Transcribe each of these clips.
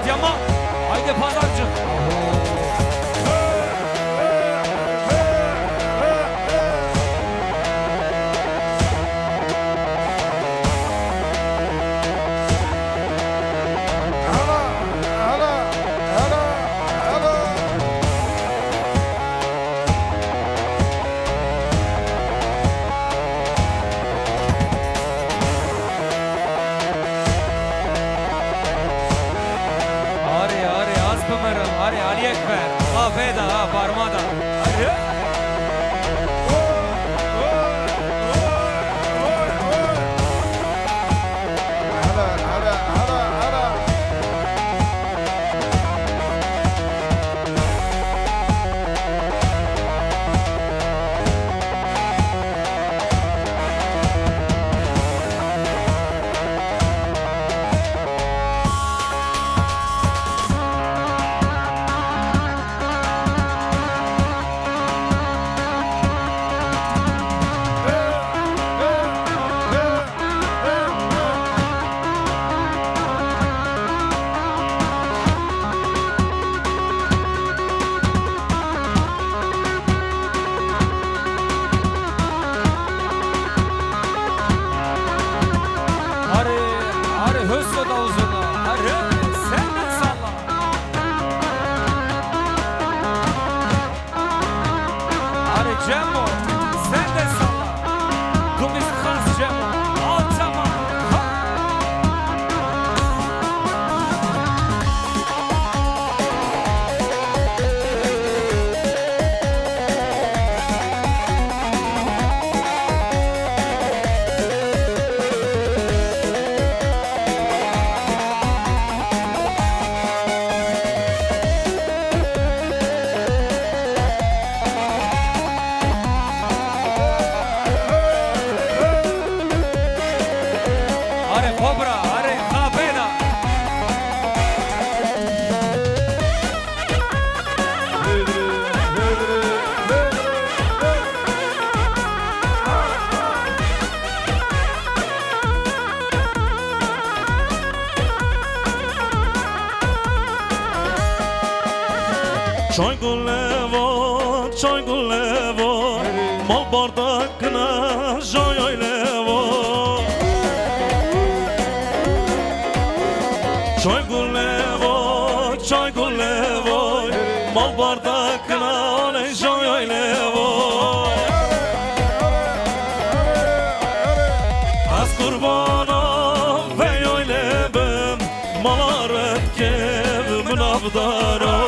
Adıyaman. Haydi pazarcık. Hadi Ali Ekber, Kafeda, Parmada. Hadi. Cemo, sen de salla. Kumis khas Cemo, al tamam. Çay gulevo, mal bardakına joy levo. Çay gulevo, mal bardakına oley joy levo. Az kurbana ve yoy lebem, malaret kevimin avdaro.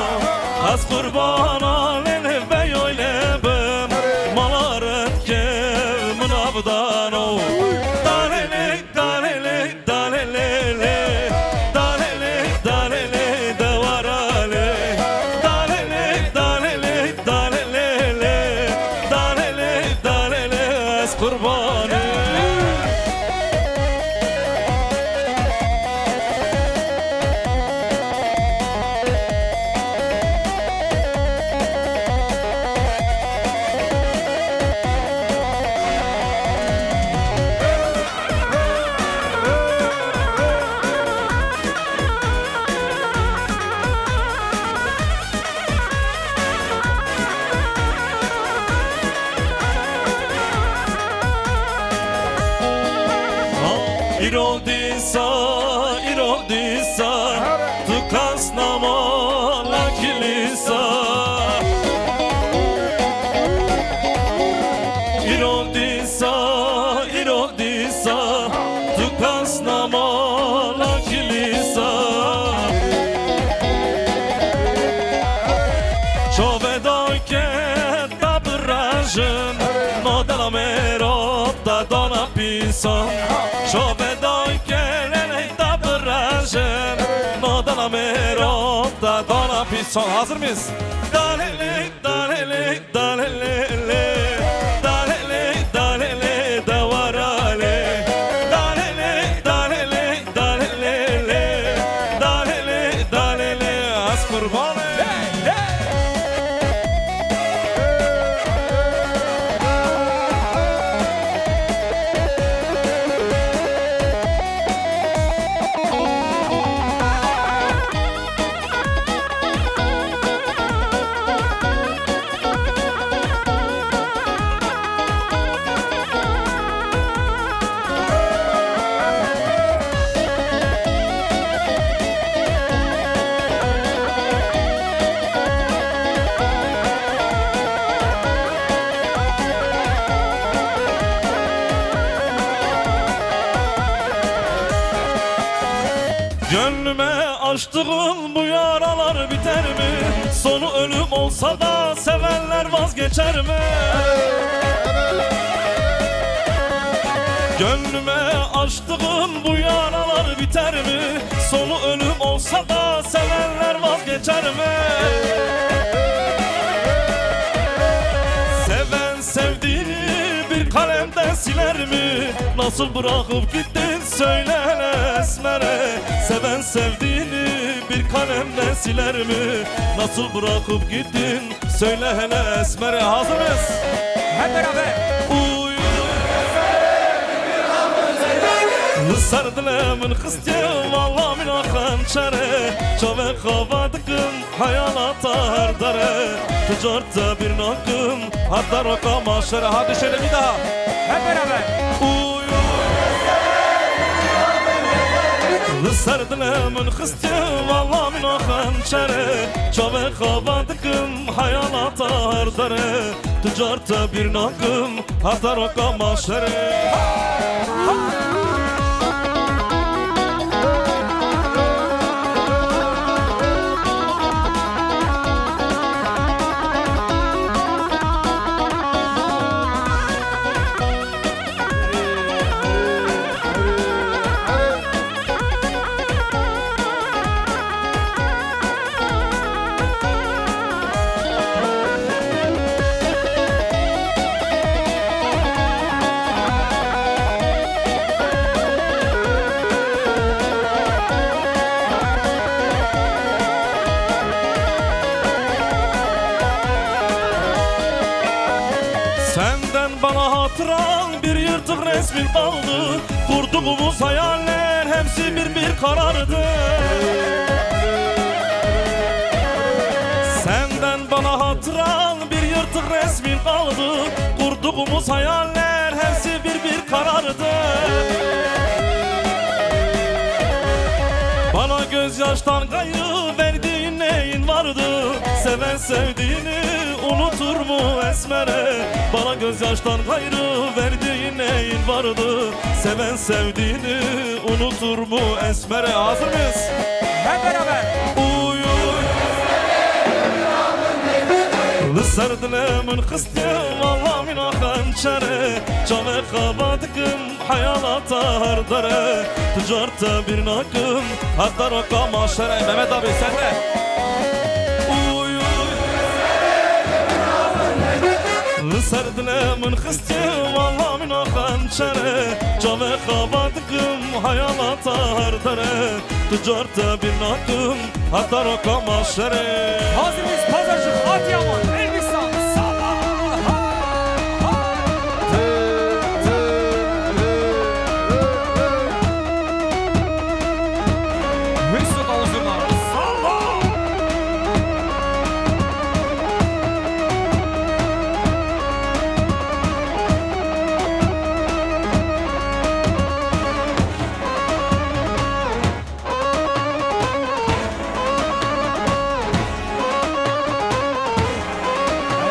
Az kurbana lele ve yoy lebem, malaret kevimin avdaro. Dalele, dalele, dalelele, dalele, dalele, devarale. Dalele, dalele, dalelele, dalele, dalele, az kurbana. Irodisa, tu kasnama la kilisa. Irodisa, tu kasnama la kilisa. Çovedoj ke da brażyn, no dala mero da dona pison. Çovedoj ke Nodana merota, dona pison. Hazır mıyız? Dalele, dalele, dalele, dalele, dalele, davarale. Dalele, dalele, dalele, dalele, dalele, az kurbanı. Gönlüme açtığın bu yaralar biter mi? Sonu ölüm olsa da sevenler vazgeçer mi? Gönlüme açtığın bu yaralar biter mi? Sonu ölüm olsa da sevenler vazgeçer mi? Seven sevdiğini bir kalemden siler mi? Nasıl bırakıp gittin söyle hele esmere. Seven sevdiğini bir kalemden siler mi? Nasıl bırakıp gittin söyle hele esmere. Hazır mıyız? Hep beraber. Sardılımın kıstım Allah min akan çare Çave kavadıkım hayalata her dare Ticarette bir nakım hatta roka maşere. Hadi şöyle bir daha. Hep beraber. Sardılımın kıstım Allah min akan çare Çave kavadıkım hayalata her dare Ticarette bir nakım hatta roka maşere. Senden bana hatıran bir yırtık resmin kaldı. Kurduğumuz hayaller hepsi bir karardı. Senden bana hatıran bir yırtık resmin kaldı. Kurduğumuz hayaller hepsi bir karardı. Bana gözyaştan gayrı verdiğin neyin vardı? Seven sevdiğini unutur mu esmere? Bana gözyaştan gayrı verdiğin neyin vardı? Seven sevdiğini unutur mu esmere? Hazır mıyız? Hep beraber. Sardılımın kıstım Allah min akan çare Çave kavadıkım hayalata her dare Ticarette bir nakım hatta roka maşere. Mehmet abi sen de. Sardılımın kıstım Allah min akan çare Çave kavadıkım hayalata her dare Ticarette bir nakım hatta roka maşere. Hazır mıyız? Pazarcık, Adıyaman, Elbistan, Salla. Mesut Alzuma, Salla.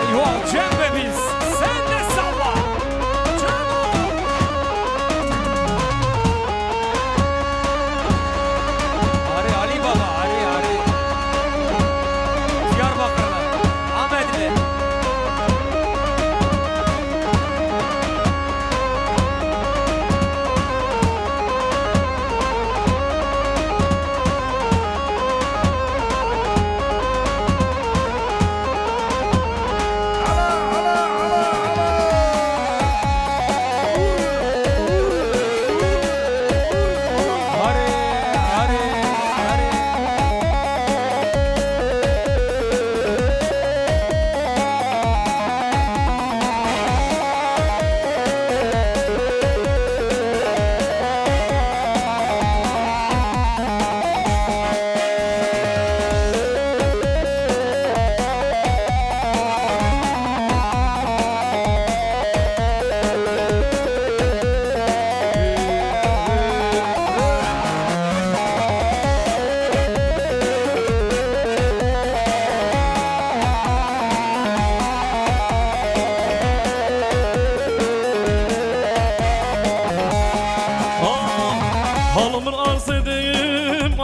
Eyvah Cem ve biz. Sen de salla. Cem. Ali Baba, Ali. Diyarbakır'da, Ahmetli.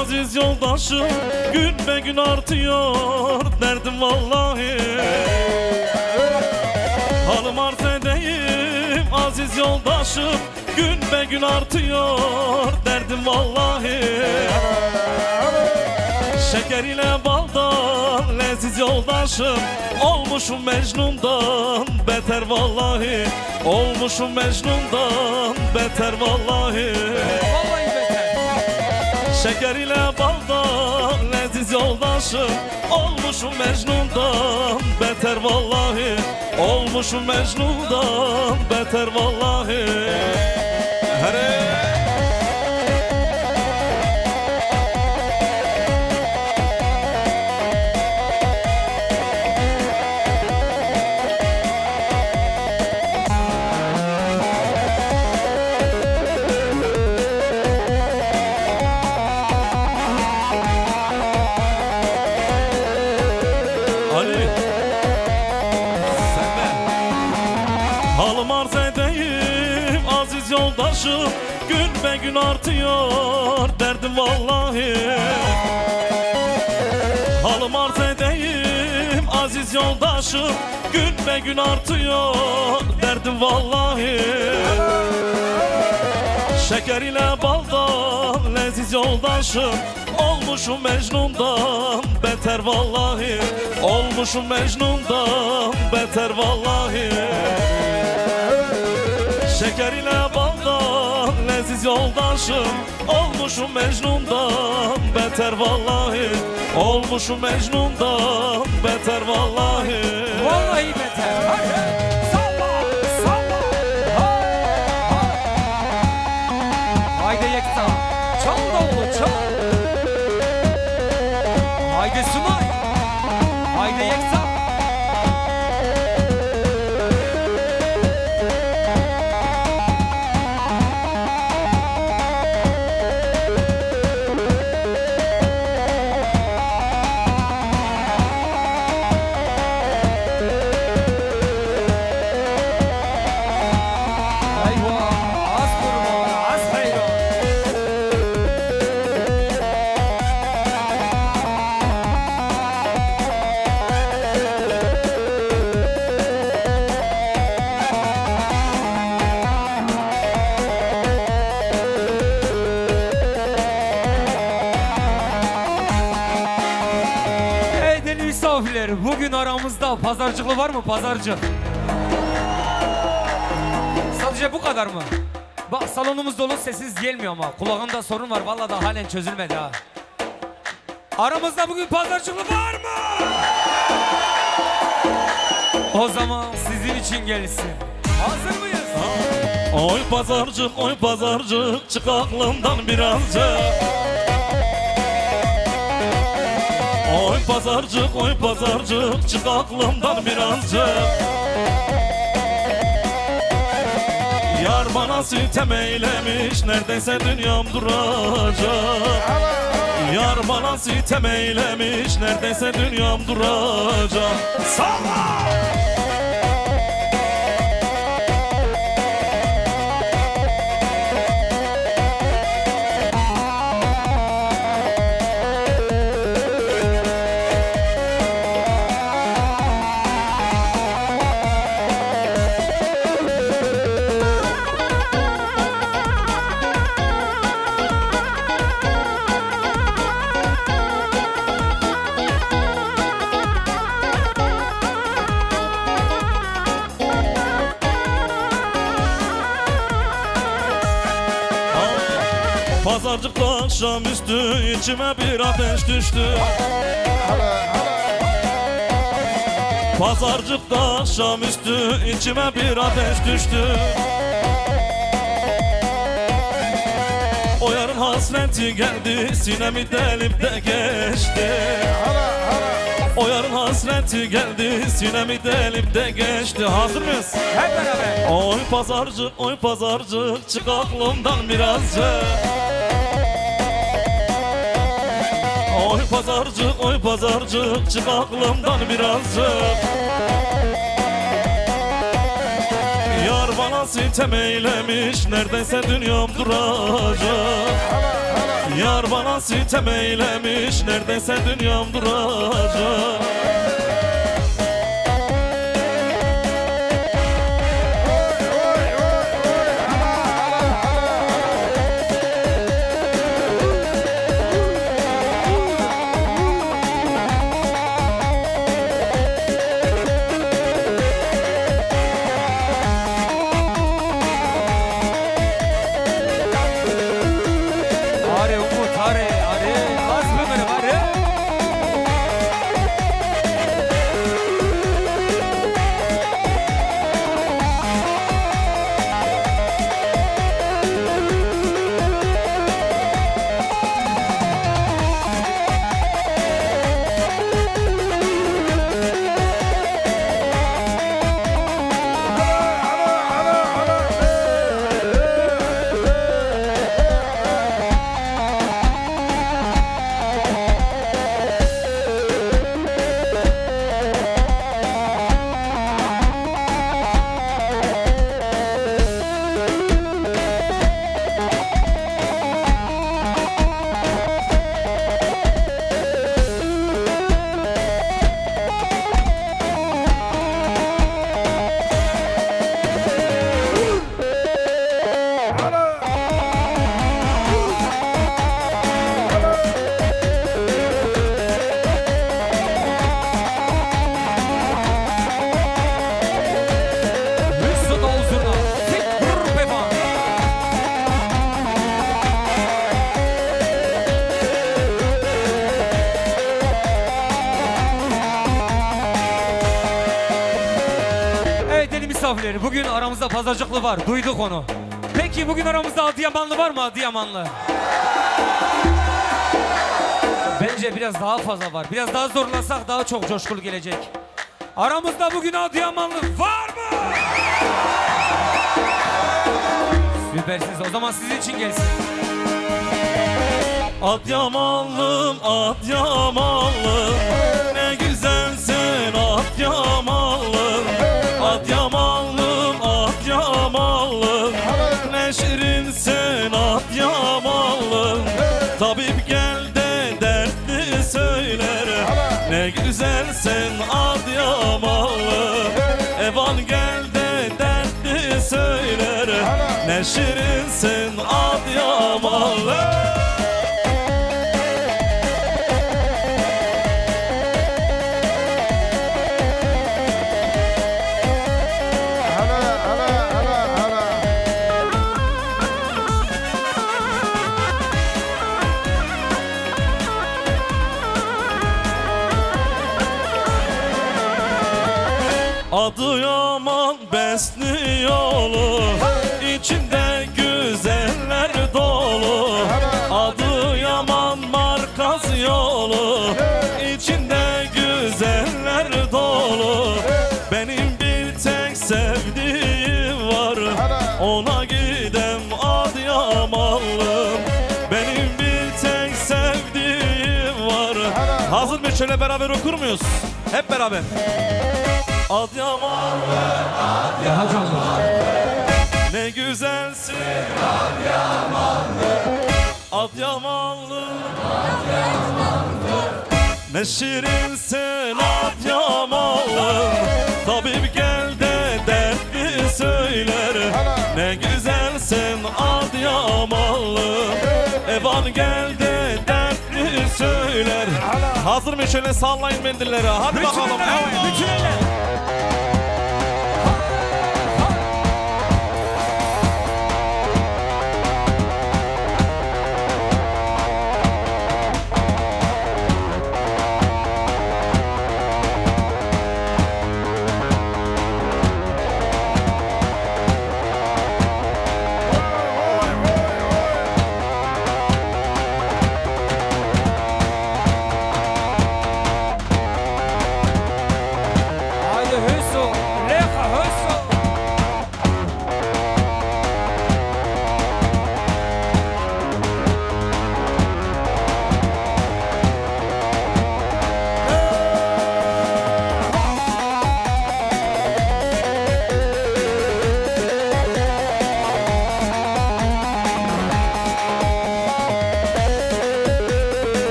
aziz yoldaşım, gün be gün artıyor derdim vallahi. Halım arz edeyim aziz yoldaşım, gün be gün artıyor derdim vallahi. Şeker ile baldan leziz yoldaşım, olmuşum Mecnun'dan beter vallahi. Olmuşum Mecnun'dan beter vallahi. Vallahi beter. Şeker ile baldan leziz yoldaşım, olmuşum Mecnun'dan beter vallahi. Olmuşum Mecnun'dan beter vallahi. Here. Halım arz edeyim aziz yoldaşım, gün be gün artıyor derdim vallahi. Halım arz edeyim aziz yoldaşım, gün be gün artıyor derdim vallahi. Şeker ile baldan leziz yoldaşım, olmuşum Mecnun'dan beter vallahi. Olmuşum Mecnun'dan beter vallahi. Şeker ile baldan leziz yoldaşım, olmuşum Mecnun'dan beter vallahi. Olmuşum Mecnun'dan beter vallahi. Vallahi beter. Haydi. Salla. Salla. Haydi Yekta. Çal davulu çal. Haydi Sunay. Haydi Yekta. Bugün aramızda pazarcıklı var mı? Pazarcı. Sadece bu kadar mı? Bak salonumuz dolu, sessiz gelmiyor ama kulağında sorun var, vallahi da halen çözülmedi ha. Aramızda bugün pazarcıklı var mı? O zaman sizin için gelsin. Hazır mıyız? Oy pazarcık çık aklımdan birazcık. Oy pazarcık çık aklımdan birazcık. Yar bana sitem eylemiş, neredeyse dünyam duracak. Yar bana sitem eylemiş, neredeyse dünyam duracak. Salla! Pazarcıkta akşamüstü içime bir ateş düştü. Pazarcıkta akşamüstü içime bir ateş düştü. O yarın hasreti geldi, sinemi delip de geçti. O yarın hasreti geldi, sinemi delip de geçti. Hazır mıyız? Hep beraber. Oy pazarcık çık aklımdan birazcık. Oy pazarcık çık aklımdan birazcık. Yar bana sitem eylemiş, neredeyse dünyam duracak. Yar bana sitem eylemiş, neredeyse dünyam duracak. Are Umut, are az benim are. Mesut Ozurna, Fikr Pefan. Evet değerli misafirleri, bugün aramızda pazarcıklı var, duyduk onu. Peki bugün aramızda Adıyamanlı var mı, Adıyamanlı? Bence biraz daha fazla var. Biraz daha zorlasak daha çok coşkulu gelecek. Aramızda bugün Adıyamanlı var mı? Süpersiniz. O zaman sizin için gelsin. Adıyamanlım, Adıyamanlım, ne güzelsin Adıyamanlım. Adıyamanlım, Adıyamanlım, ne şirinsin Adıyamanlım. Tabip gel de dertli söyler, ne güzelsin Adıyamanlım. Evan gel de dertli söyler, ne şirinsin Adıyamanlım. Adıyaman besli yolu, içinde güzeller dolu. Adıyaman markaz yolu, içinde güzeller dolu. Benim bir tek sevdiğim var, ona gidem Adıyamanlım. Benim bir tek sevdiğim var. Hazır mı? Şöyle beraber okur muyuz? Hep beraber. Adıyamanlı, ne güzelsin Adıyamanlı, ne şirinsin Adıyamanlı. Tabip gel de dertli söyler, ne güzelsin Adıyamanlı. Evan gel de dertli söyler. Hazır mı? Şöyle sallayın mendilleri. Hadi bakalım. Bütün eller. Haydi Hüsnü.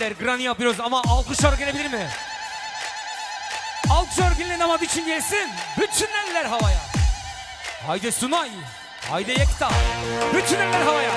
beyler granny yapıyoruz ama alkışlar gelebilir mi? Alkışlar gelin ama bütün gelsin. Bütün eller havaya. Haydi Sunay. Haydi Yekta. Bütün eller havaya.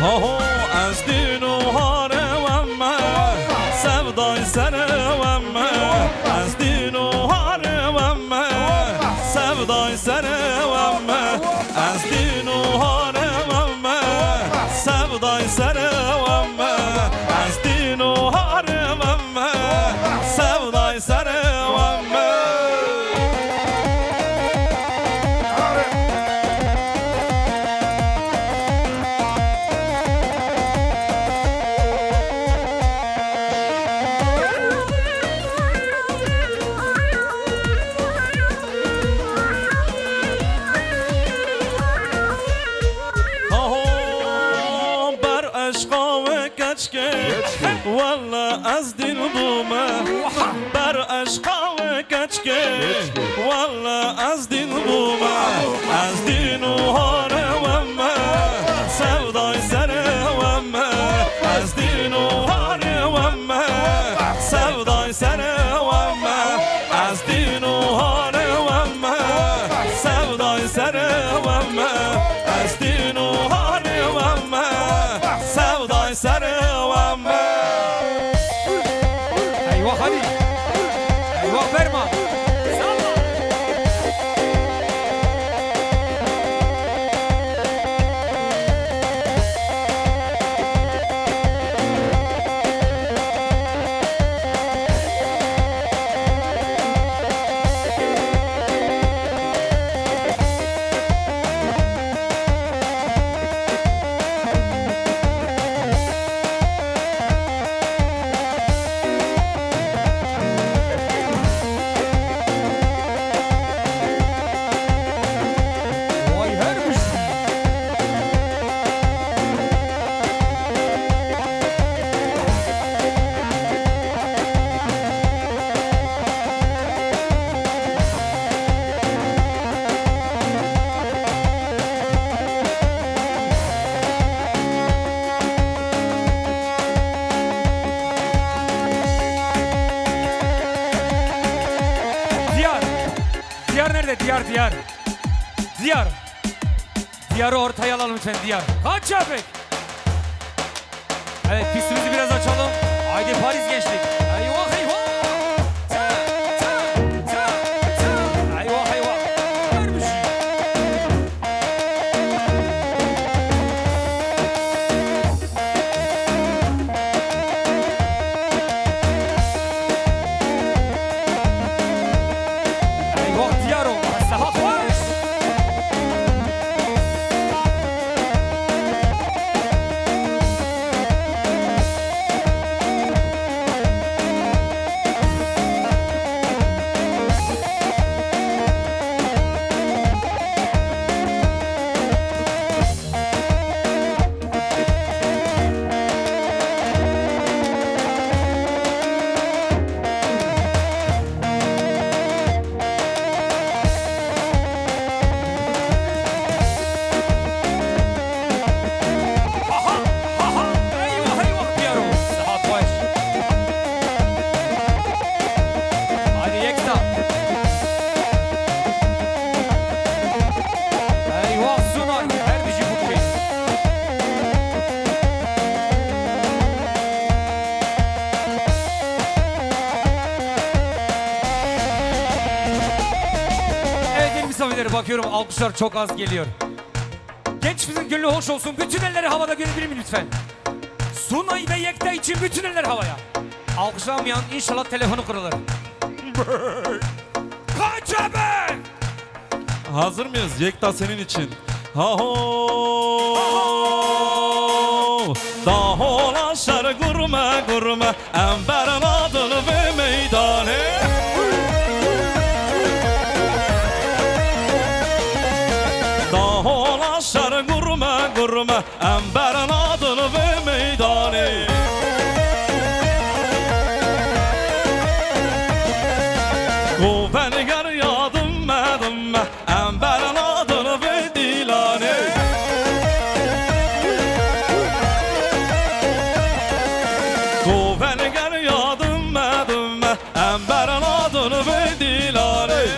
Aho az dinu harevemme sevday serevemme az dinu harevemme sevday serevemme az dinu harevemme sevday serevemme az dinu harevemme sevday serevemme. والله از دل بومه بر عشقا کچکه والله از دل بومه از دین و هارومه سودای سرومه از دین و هارومه سودای سرومه از دین و هارومه سودای سرومه از دین و هارومه سودای سرومه. Diyarı ortaya alalım lütfen Diyar. Kaç yapık? Evet pistimizi biraz açalım. Haydi Paris gençlik. Eyvah eyvah. Eyvah eyvah. Görmüş. Eyvah Sunay, her bir şey bu şey. Evet benim misafirlere bakıyorum, alkışlar çok az geliyor. Gençimizin gönlü hoş olsun, bütün elleri havada görebilir miyim lütfen? Sunay ve Yekta için bütün eller havaya. Alkışlamayan inşallah telefonu kırılır. Kaç haber? Hazır mıyız? Yekta senin için. Ha-ho! Daholaşar gurme gurme Emberin adını ve meydanı Daholaşar gurme gurme Emberin adını ve meydanı Kuvveni ger yadım medim Emberin adını ve dilani Kuvveni ger yadım medim Emberin adını ve dilani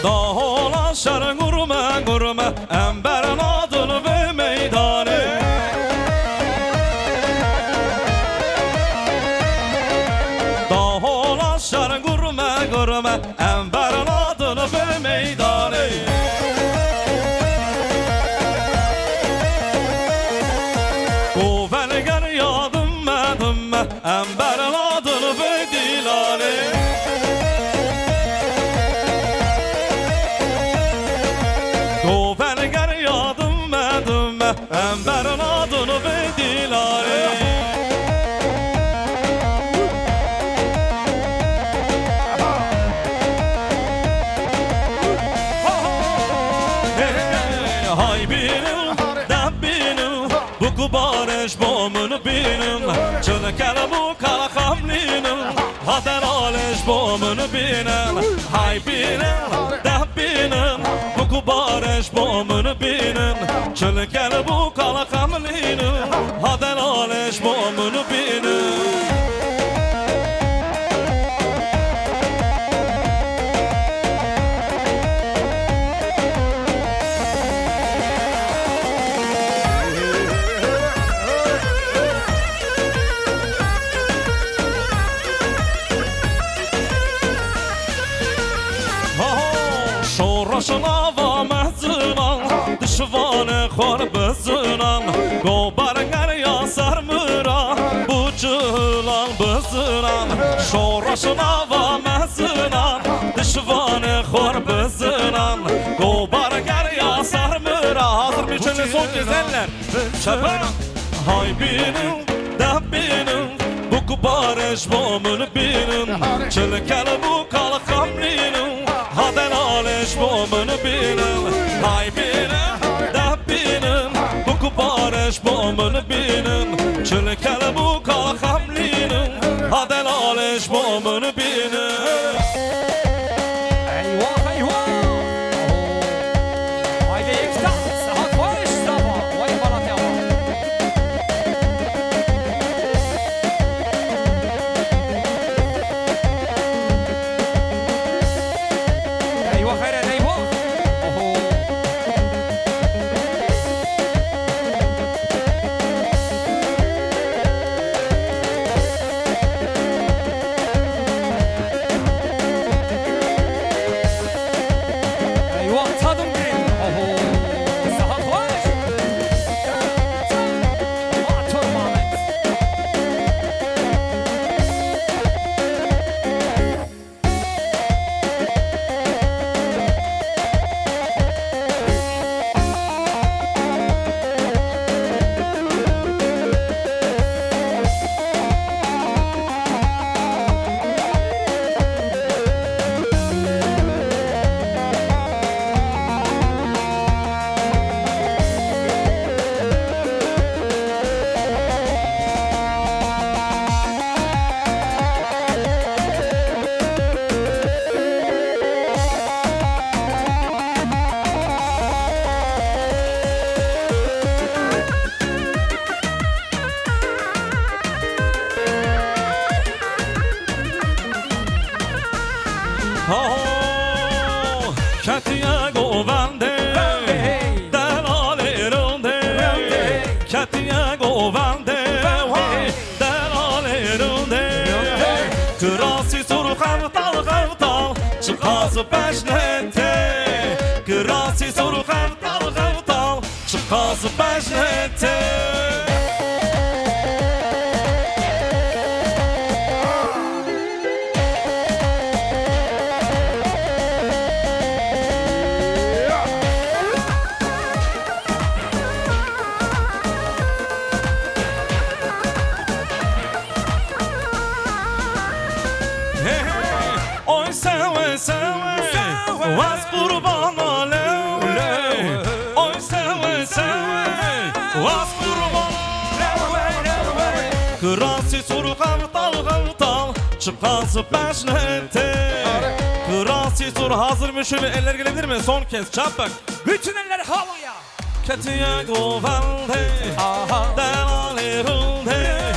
Daholaşar gurme gurme Emberin adını ve meydanı Daholaşar gurme gurme Emberin adını ve meydanı Kuvveni ger yadım medim Emberin adını ve dilani Kuvveni ger yadım medim Emberin adını ve dilani Hay benim, de benim Bu kubareş bomunu benim Çılkele bu kala kamlinim Hader aleş bomunu benim Hay benim, de benim Bu kubareş bomunu benim Çılkele bu kala kamlinim Hader aleş bomunu benim Şoraşına va mehzinan Dişvanı khor bizinan Gobar ger yasar mıra Bu cılan bizinan Şoraşına va mehzinan Dişvanı khor bizinan Gobar ger yasar mıra Hazır bir çene son gezenler Şefer Hay benim, de benim Bu kubareş bomunu benim Çılkele bu kala kamlinim Haden aleş bomunu benim Hay benim, de benim Bu kubareş bomunu benim Çılkele bu kala kamlinim Haden aleş bomunu benim Eyvah eyvah. Haydi Yekta, saat var işte ama. Vay Malatya. Oh, Katiye govende Delale runde Katiye govende Delale runde Krasi sur xavtal Çıkazı peşnete Krasi sur xavtal Çıkazı peşnete Oy seve seve Vaz kurban alem Oy seve seve Vaz kurban alem Krasi sur xavtal Çıkazı peşnete Krasi sur hazırmış şöyle eller gelebilir mi? Son kez çapak Bütün eller havaya. Katiye govende Delale runde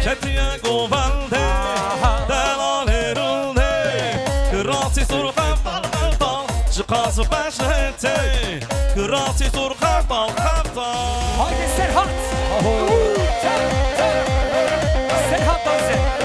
Katiye govende Delale runde Krasi sur xavtal Çıkazı peşnete Krasi sur xavtal Haydi Serhat. Serhat dansı.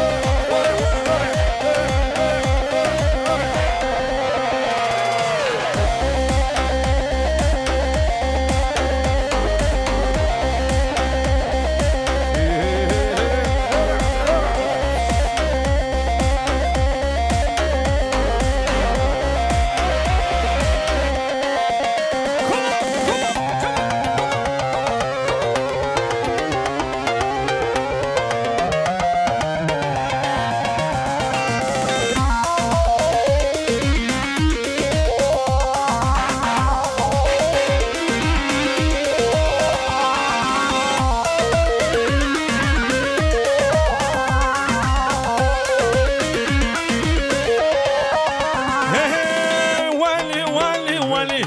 ولی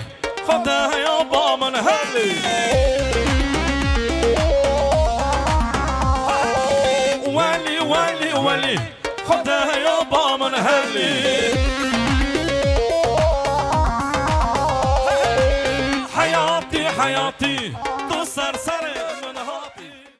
خدایا با من هلی ولی خدایا با من هلی